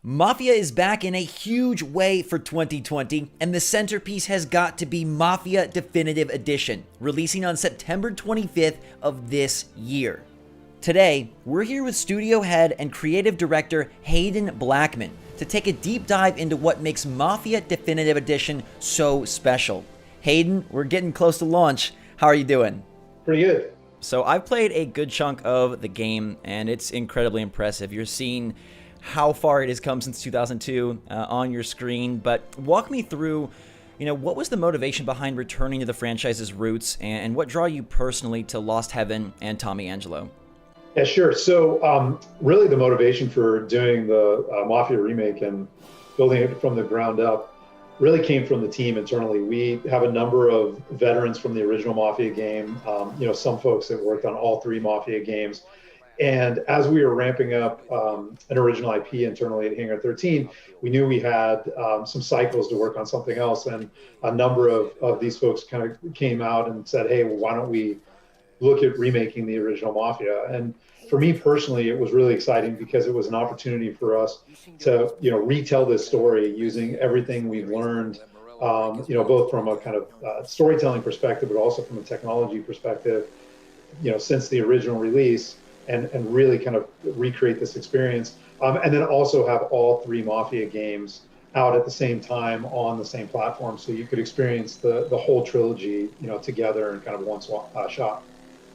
Mafia is back in a huge way for 2020, and the centerpiece has got to be Mafia Definitive Edition, releasing on September 25th of this year. Today, we're here with studio head and creative director Haden Blackman to take a deep dive into what makes Mafia Definitive Edition so special. Haden, we're getting close to launch. How are you doing? Pretty good. So I've played a good chunk of the game, and it's incredibly impressive. You're seeing how far it has come since 2002 on your screen, but walk me through, what was the motivation behind returning to the franchise's roots, and what draw you personally to Lost Heaven and Tommy Angelo? Yeah, sure. So really the motivation for doing the Mafia remake and building it from the ground up really came from the team internally. We have a number of veterans from the original Mafia game, some folks that worked on all three Mafia games. And as we were ramping up an original IP internally at Hangar 13, we knew we had some cycles to work on something else. And a number of these folks kind of came out and said, hey, well, why don't we look at remaking the original Mafia? And for me personally, it was really exciting because it was an opportunity for us to, retell this story using everything we've learned, both from a kind of storytelling perspective, but also from a technology perspective, since the original release. And really kind of recreate this experience. And then also have all three Mafia games out at the same time on the same platform. So you could experience the whole trilogy, together in kind of one shot.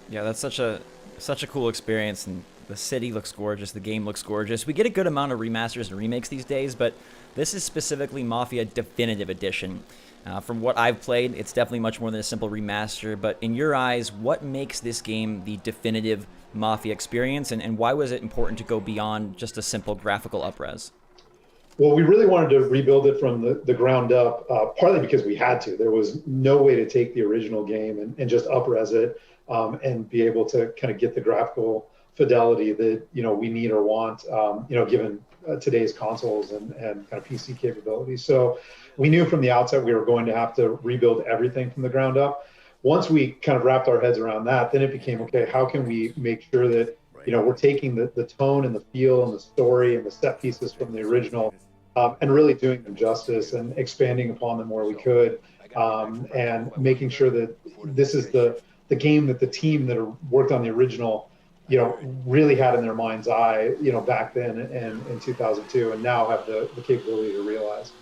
Yeah, that's such a cool experience. And the city looks gorgeous. The game looks gorgeous. We get a good amount of remasters and remakes these days, but this is specifically Mafia Definitive Edition. From what I've played, it's definitely much more than a simple remaster. But in your eyes, what makes this game the definitive Mafia experience, and why was it important to go beyond just a simple graphical upres? Well, we really wanted to rebuild it from the ground up, partly because we had to. There was no way to take the original game and just upres it and be able to kind of get the graphical fidelity that we need or want, given today's consoles and kind of PC capabilities. So we knew from the outset we were going to have to rebuild everything from the ground up. Once we kind of wrapped our heads around that, then it became, okay, how can we make sure that, we're taking the tone and the feel and the story and the set pieces from the original and really doing them justice and expanding upon them where we could, and making sure that this is the game that the team that worked on the original, really had in their mind's eye, back then in 2002, and now have the capability to realize.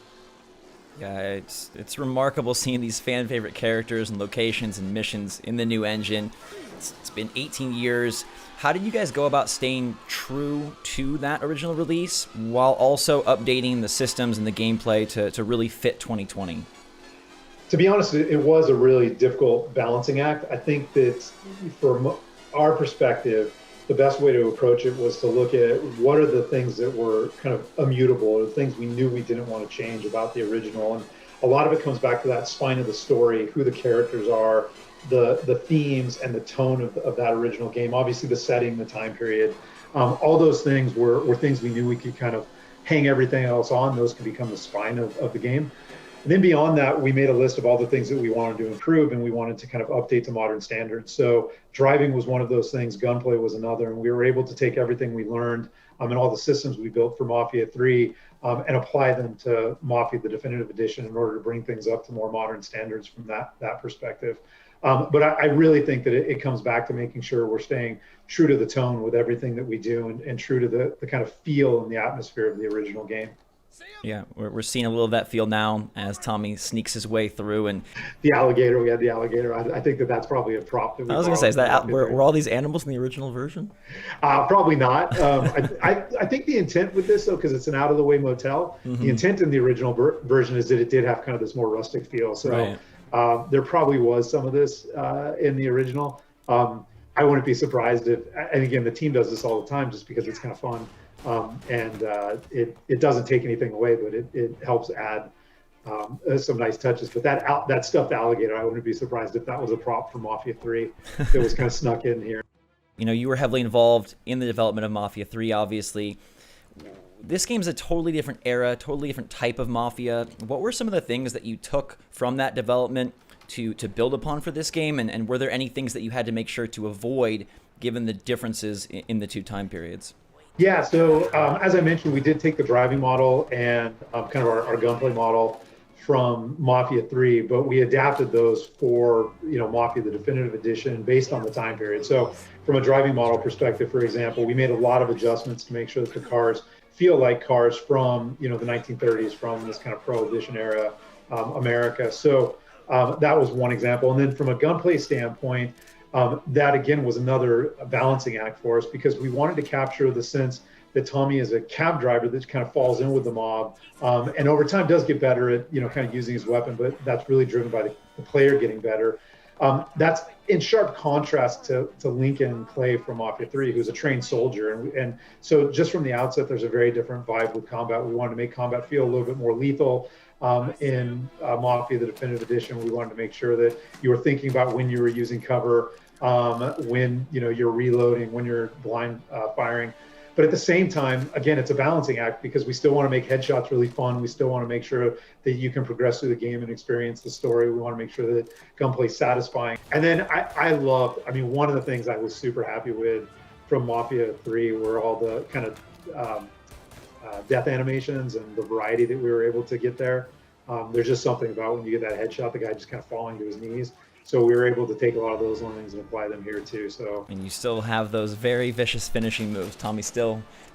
Yeah, it's remarkable seeing these fan favorite characters and locations and missions in the new engine. It's been 18 years. How did you guys go about staying true to that original release while also updating the systems and the gameplay to really fit 2020? To be honest, it was a really difficult balancing act. I think that from our perspective, the best way to approach it was to look at what are the things that were kind of immutable, or the things we knew we didn't want to change about the original. And a lot of it comes back to that spine of the story, who the characters are, the themes and the tone of that original game. Obviously the setting, the time period, all those things were things we knew we could kind of hang everything else on. Those could become the spine of the game. And then beyond that, we made a list of all the things that we wanted to improve, and we wanted to kind of update to modern standards. So driving was one of those things, gunplay was another, and we were able to take everything we learned and all the systems we built for Mafia 3 and apply them to Mafia, the Definitive Edition, in order to bring things up to more modern standards from that perspective. But I really think that it comes back to making sure we're staying true to the tone with everything that we do, and true to the kind of feel and the atmosphere of the original game. Yeah, we're seeing a little of that feel now as Tommy sneaks his way through. And the alligator, we had the alligator. I think that's probably a prop. That I was going to say, is that were all these animals in the original version? Probably not. I think the intent with this, though, because it's an out-of-the-way motel, the intent in the original version is that it did have kind of this more rustic feel. So right. There probably was some of this in the original. I wouldn't be surprised if, and again, the team does this all the time just because it's kind of fun. It doesn't take anything away, but it helps add some nice touches. But that stuffed alligator, I wouldn't be surprised if that was a prop from Mafia 3 that was kind of snuck in here. You were heavily involved in the development of Mafia 3, obviously. This game's a totally different era, totally different type of Mafia. What were some of the things that you took from that development to build upon for this game? And were there any things that you had to make sure to avoid given the differences in the two time periods? Yeah, so as I mentioned, we did take the driving model and kind of our gunplay model from Mafia 3, but we adapted those for, Mafia, the definitive edition, based on the time period. So from a driving model perspective, for example, we made a lot of adjustments to make sure that the cars feel like cars from, the 1930s, from this kind of Prohibition era America. So that was one example. And then from a gunplay standpoint, that again was another balancing act for us, because we wanted to capture the sense that Tommy is a cab driver that kind of falls in with the mob, and over time does get better at kind of using his weapon, but that's really driven by the player getting better. That's in sharp contrast to Lincoln Clay from Mafia 3, who's a trained soldier, and so just from the outset, there's a very different vibe with combat. We wanted to make combat feel a little bit more lethal. In Mafia, the definitive edition, we wanted to make sure that you were thinking about when you were using cover, when you're reloading, when you're blind firing. But at the same time, again, it's a balancing act, because we still want to make headshots really fun. We still want to make sure that you can progress through the game and experience the story. We want to make sure that gunplay is satisfying. And then I one of the things I was super happy with from Mafia 3 were all the kind of death animations and the variety that we were able to get there. There's just something about when you get that headshot, the guy just kind of falling to his knees. So we were able to take a lot of those learnings and apply them here too. So, and you still have those very vicious finishing moves. Tommy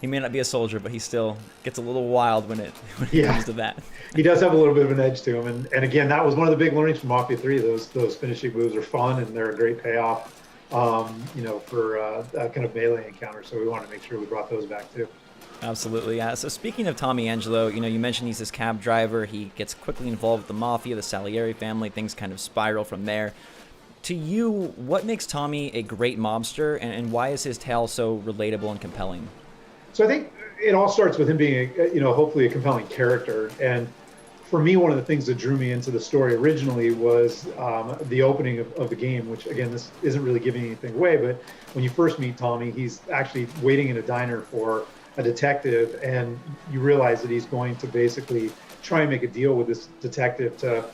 he may not be a soldier, but he still gets a little wild when it comes to that. He does have a little bit of an edge to him. And again, that was one of the big learnings from Mafia 3. Those finishing moves are fun, and they're a great payoff, for that kind of melee encounter. So we wanted to make sure we brought those back too. Absolutely. Yeah. So speaking of Tommy Angelo, you mentioned he's this cab driver. He gets quickly involved with the Mafia, the Salieri family. Things kind of spiral from there. To you, what makes Tommy a great mobster, and why is his tale so relatable and compelling? So I think it all starts with him being, hopefully a compelling character. And for me, one of the things that drew me into the story originally was the opening of the game, which, again, this isn't really giving anything away, but when you first meet Tommy, he's actually waiting in a diner for a detective, and you realize that he's going to basically try and make a deal with this detective to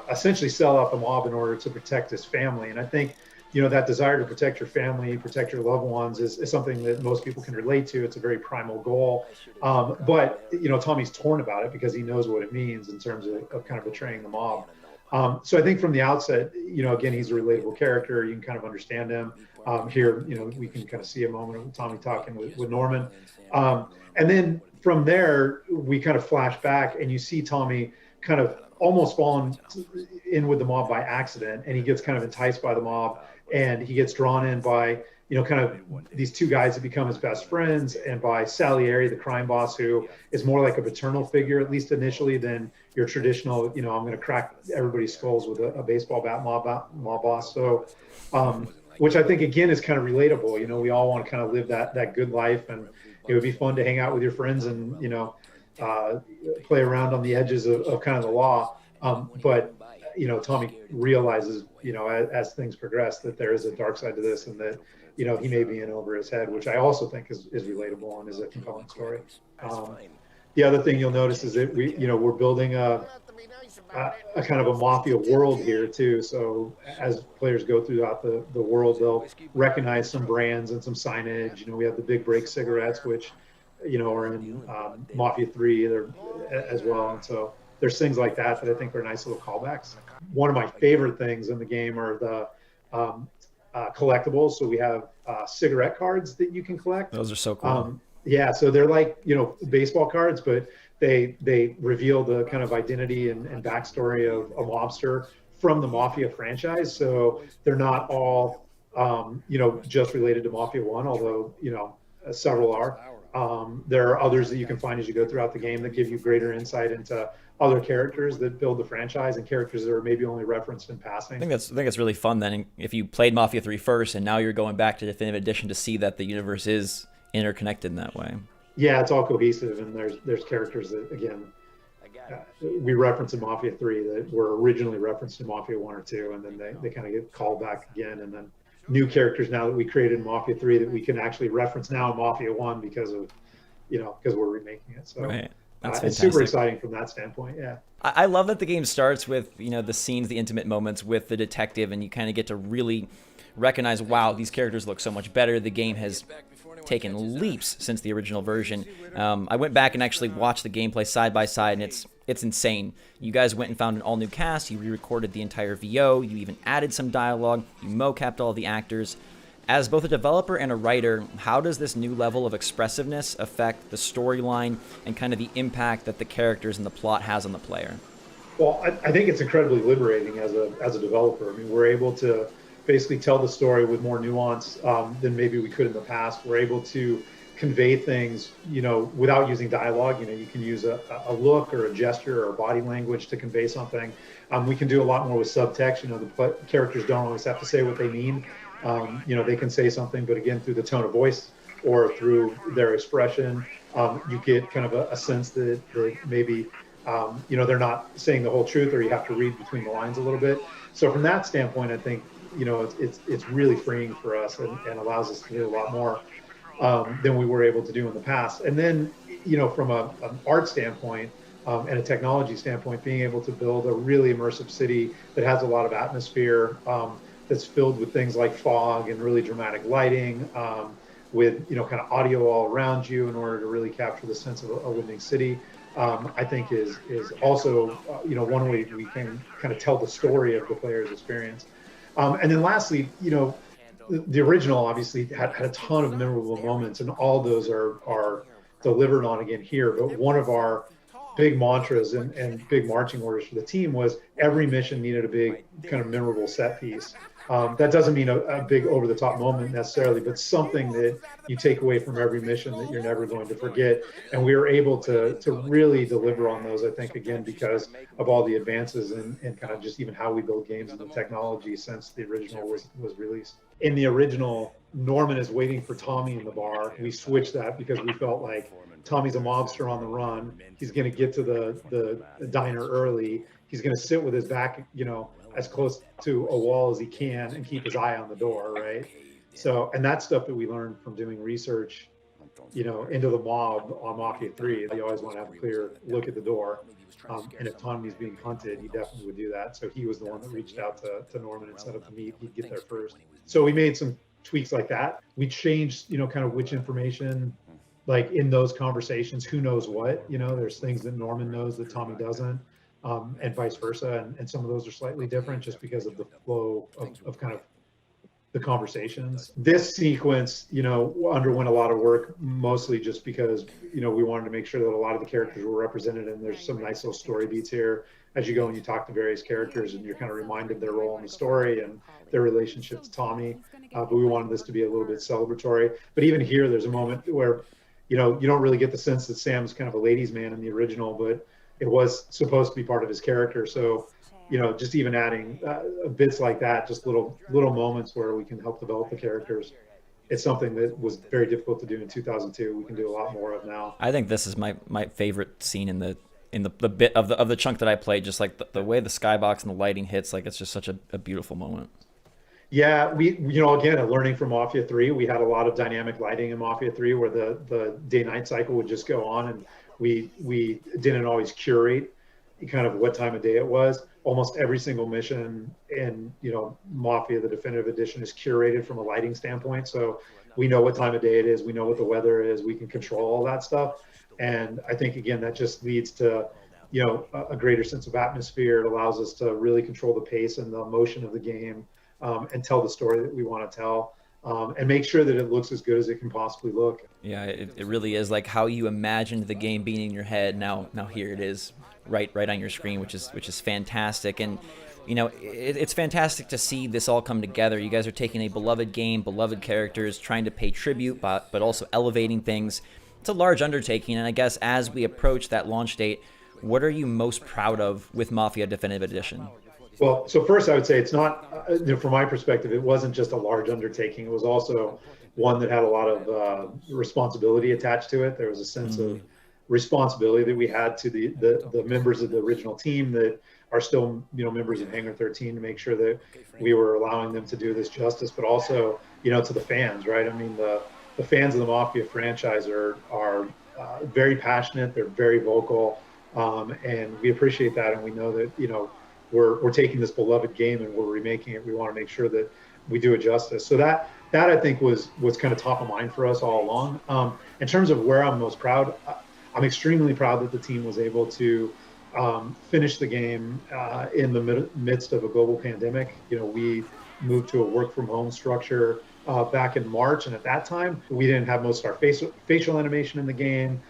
essentially sell out the mob in order to protect his family. And I think, that desire to protect your family, protect your loved ones is something that most people can relate to. It's a very primal goal. But Tommy's torn about it, because he knows what it means in terms of kind of betraying the mob. So I think from the outset, again, he's a relatable character. You can kind of understand him. Here, we can kind of see a moment of Tommy talking with Norman. And then from there, we kind of flash back, and you see Tommy kind of almost falling in with the mob by accident, and he gets kind of enticed by the mob, and he gets drawn in by, kind of these two guys that become his best friends, and by Salieri, the crime boss, who is more like a paternal figure, at least initially, than your traditional, I'm going to crack everybody's skulls with a baseball bat mob boss. So, which I think, again, is kind of relatable. We all want to kind of live that good life, and it would be fun to hang out with your friends and, play around on the edges of kind of the law. But, Tommy realizes, as things progress, that there is a dark side to this, and that, he may be in over his head, which I also think is relatable and is a compelling story. The other thing you'll notice is that we're building a kind of a Mafia world here too. So as players go throughout the world, they'll recognize some brands and some signage. We have the Big Break cigarettes, which, are in Mafia 3 as well. And so there's things like that I think are nice little callbacks. One of my favorite things in the game are the collectibles. So we have cigarette cards that you can collect. Those are so cool. Yeah, so they're like, baseball cards, but they reveal the kind of identity and backstory of a mobster from the Mafia franchise. So they're not all, just related to Mafia 1, although, several are. There are others that you can find as you go throughout the game that give you greater insight into other characters that build the franchise, and characters that are maybe only referenced in passing. I think that's really fun then, if you played Mafia 3 first and now you're going back to Definitive Edition to see that the universe is interconnected in that way. Yeah, it's all cohesive, and there's characters that, again, we reference in Mafia 3 that were originally referenced in Mafia 1 or 2, and then they kind of get called back again, and then new characters now that we created in Mafia 3 that we can actually reference now in Mafia 1 because of, because we're remaking it. So right. It's super exciting from that standpoint. Yeah. I love that the game starts with, the scenes, the intimate moments with the detective, and you kind of get to really recognize, wow, these characters look so much better. The game has taken leaps since the original version. I went back and actually watched the gameplay side by side, and it's insane. You guys went and found an all-new cast, you re-recorded the entire VO, you even added some dialogue, you mocapped all the actors. As both a developer and a writer, how does this new level of expressiveness affect the storyline and kind of the impact that the characters and the plot has on the player? Well, I think it's incredibly liberating as a developer. I mean, we're able to basically tell the story with more nuance than maybe we could in the past. We're able to convey things, without using dialogue. You can use a look or a gesture or body language to convey something. We can do a lot more with subtext. The characters don't always have to say what they mean. They can say something, but again, through the tone of voice or through their expression, you get kind of a sense that maybe, they're not saying the whole truth, or you have to read between the lines a little bit. So from that standpoint, I think, it's really freeing for us and allows us to do a lot more than we were able to do in the past. And then, from an art standpoint and a technology standpoint, being able to build a really immersive city that has a lot of atmosphere, that's filled with things like fog and really dramatic lighting, with kind of audio all around you in order to really capture the sense of a living city. I think is also one way we can kind of tell the story of the player's experience. And then lastly, the original obviously had a ton of memorable moments, and all those are delivered on again here. But one of our big mantras and big marching orders for the team was every mission needed a big kind of memorable set piece. That doesn't mean a big over-the-top moment necessarily, but something that you take away from every mission that you're never going to forget. And we were able to really deliver on those, I think, again, because of all the advances and kind of just even how we build games and the technology since the original was released. In the original, Norman is waiting for Tommy in the bar. We switched that because we felt like Tommy's a mobster on the run. He's going to get to the diner early. He's going to sit with his back, as close to a wall as he can and keep his eye on the door, right? So, and that's stuff that we learned from doing research, into the mob on Mafia 3. They always want to have a clear look at the door. And if Tommy's being hunted, he definitely would do that. So he was the one that reached out to Norman and set up the meet. He'd get there first. So we made some tweaks like that. We changed, kind of which information, like in those conversations, who knows what, there's things that Norman knows that Tommy doesn't. And vice versa. And some of those are slightly different just because of the flow of kind of the conversations. This sequence, underwent a lot of work, mostly just because, we wanted to make sure that a lot of the characters were represented, and there's some nice little story beats here as you go and you talk to various characters and you're kind of reminded of their role in the story and their relationship to Tommy. But we wanted this to be a little bit celebratory. But even here, there's a moment where, you don't really get the sense that Sam's kind of a ladies' man in the original, but it was supposed to be part of his character. So, just even adding bits like that, just little moments where we can help develop the characters. It's something that was very difficult to do in 2002. We can do a lot more of now. I think this is my favorite scene in the bit of the chunk that I played. Just like the way the skybox and the lighting hits, like it's just such a beautiful moment. Yeah, we again, learning from Mafia 3, we had a lot of dynamic lighting in Mafia 3 where the day-night cycle would just go on, and we didn't always curate kind of what time of day it was. Almost every single mission in Mafia, the definitive edition, is curated from a lighting standpoint. So we know what time of day it is, we know what the weather is, we can control all that stuff. And I think again that just leads to a greater sense of atmosphere. It allows us to really control the pace and the emotion of the game, and tell the story that we want to tell. And make sure that it looks as good as it can possibly look. Yeah, it really is like how you imagined the game being in your head. Now here it is, right on your screen, which is fantastic. And it's fantastic to see this all come together. You guys are taking a beloved game, beloved characters, trying to pay tribute, but also elevating things. It's a large undertaking, and I guess as we approach that launch date, what are you most proud of with Mafia Definitive Edition? Well, so first I would say it's not, from my perspective, it wasn't just a large undertaking. It was also one that had a lot of responsibility attached to it. There was a sense of responsibility that we had to the members of the original team that are still, members of Hangar 13, to make sure that we were allowing them to do this justice, but also, to the fans, right? I mean, the fans of the Mafia franchise are very passionate. They're very vocal, and we appreciate that. And we know that, we're taking this beloved game and we're remaking it. We want to make sure that we do it justice. So that that I think was kind of top of mind for us all along. In terms of where I'm most proud, I'm extremely proud that the team was able to finish the game in the midst of a global pandemic. We moved to a work from home structure back in March, and at that time we didn't have most of our facial animation in the game.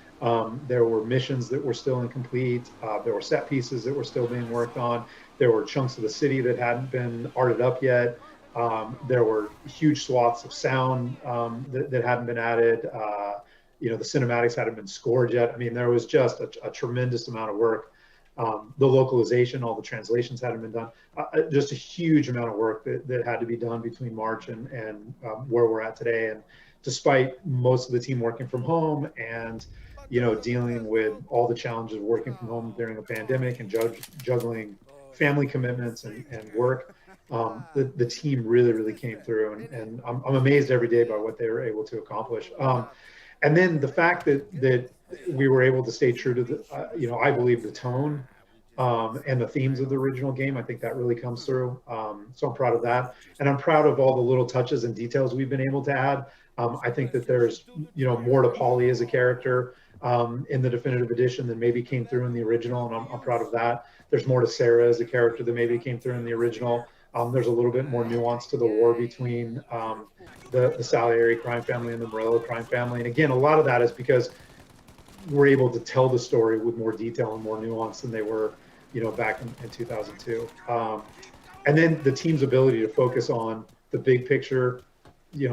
There were missions that were still incomplete. There were set pieces that were still being worked on. There were chunks of the city that hadn't been arted up yet. There were huge swaths of sound that hadn't been added. The cinematics hadn't been scored yet. I mean, there was just a tremendous amount of work. The localization, all the translations hadn't been done. Just a huge amount of work that had to be done between March and where we're at today. And despite most of the team working from home and dealing with all the challenges of working from home during a pandemic and juggling family commitments and work, the team really came through, and I'm amazed every day by what they were able to accomplish. And then the fact that we were able to stay true to the, I believe, the tone and the themes of the original game. I think that really comes through. So I'm proud of that, and I'm proud of all the little touches and details we've been able to add. I think that there's more to Polly as a character in the definitive edition than maybe came through in the original, and I'm proud of that. There's more to Sarah as a character than maybe came through in the original. There's a little bit more nuance to the war between the Salieri crime family and the Morello crime family. And again, a lot of that is because we're able to tell the story with more detail and more nuance than they were, back in 2002. And then the team's ability to focus on the big picture,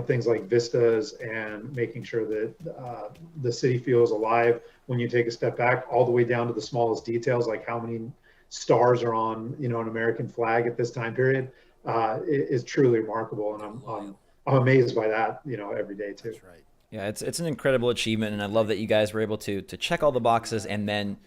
things like vistas and making sure that the city feels alive when you take a step back, all the way down to the smallest details, like how many stars are on, an American flag at this time period, is truly remarkable. And I'm amazed by that, every day too. That's right. Yeah, it's an incredible achievement, and I love that you guys were able to check all the boxes and then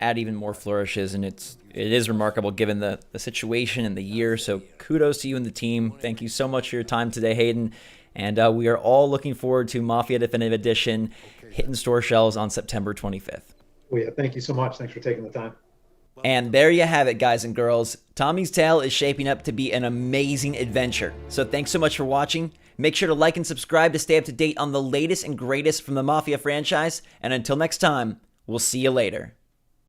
add even more flourishes, and it is remarkable given the situation and the year. So kudos to you and the team. Thank you so much for your time today, Haden. And we are all looking forward to Mafia Definitive Edition hitting store shelves on September 25th. Well, yeah, thank you so much. Thanks for taking the time. And there you have it, guys and girls. Tommy's Tale is shaping up to be an amazing adventure. So thanks so much for watching. Make sure to like and subscribe to stay up to date on the latest and greatest from the Mafia franchise. And until next time, we'll see you later.